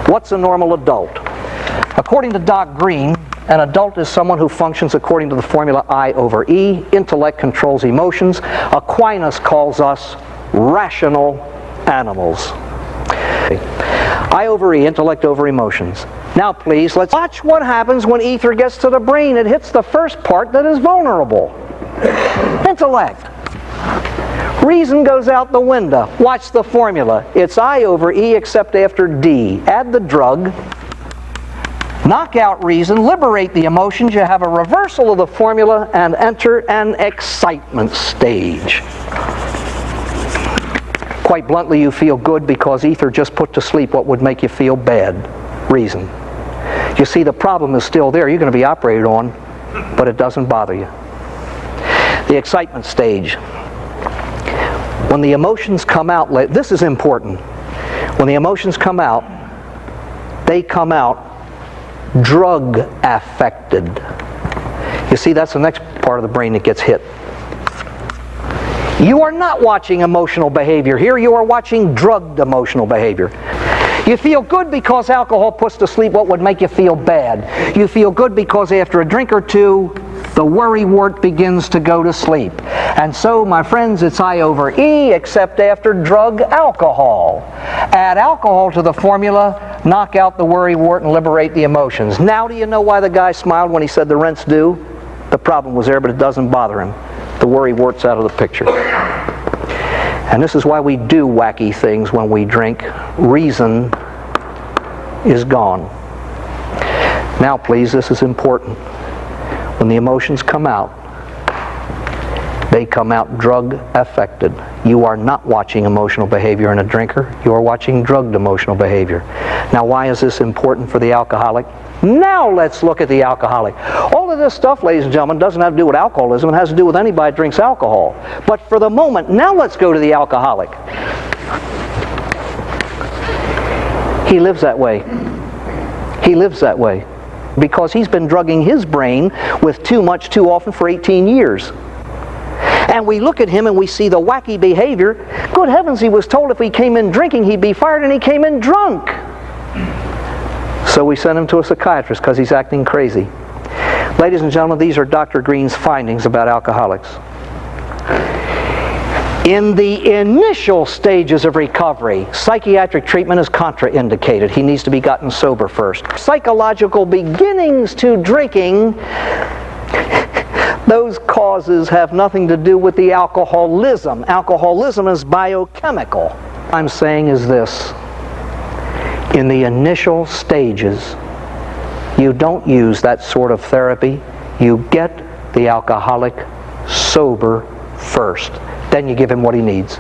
What's a normal adult? According to Doc Green, an adult is someone who functions according to the formula I over E. Intellect controls emotions. Aquinas calls us rational animals. I over E, intellect over emotions. Now please, let's watch what happens when ether gets to the brain. It hits the first part that is vulnerable. Intellect. Reason goes out the window. Watch the formula. It's I over E except after D. Add the drug. Knock out reason, liberate the emotions. You have a reversal of the formula and enter an excitement stage. Quite bluntly, you feel good because ether just put to sleep what would make you feel bad. Reason. You see, the problem is still there. You're going to be operated on, but it doesn't bother you. The excitement stage. When the emotions come out, this is important. When the emotions come out, they come out drug affected. You see, that's the next part of the brain that gets hit. You are not watching emotional behavior here. You are watching drugged emotional behavior. You feel good because alcohol puts to sleep what would make you feel bad. You feel good because after a drink or two, the worrywart begins to go to sleep. And so, my friends, it's I over E, except after drug alcohol. Add alcohol to the formula, knock out the worrywart, and liberate the emotions. Now do you know why the guy smiled when he said the rent's due? The problem was there, but it doesn't bother him. The worrywart's out of the picture. And this is why we do wacky things when we drink. Reason is gone. Now please, this is important. When the emotions come out, they come out drug affected. You are not watching emotional behavior in a drinker. You are watching drugged emotional behavior. Now why is this important for the alcoholic? Now let's look at the alcoholic. All of this stuff, ladies and gentlemen, doesn't have to do with alcoholism. It has to do with anybody who drinks alcohol. But for the moment, now let's go to the alcoholic. He lives that way. He lives that way because he's been drugging his brain with too much too often for 18 years. And we look at him and we see the wacky behavior. Good heavens, he was told if he came in drinking he'd be fired, and he came in drunk. So we sent him to a psychiatrist because he's acting crazy. Ladies and gentlemen, these are Dr. Green's findings about alcoholics. In the initial stages of recovery, psychiatric treatment is contraindicated. He needs to be gotten sober first. Psychological beginnings to drinking, those causes have nothing to do with the alcoholism. Alcoholism is biochemical. What I'm saying is this. In the initial stages, you don't use that sort of therapy. You get the alcoholic sober first. Then you give him what he needs.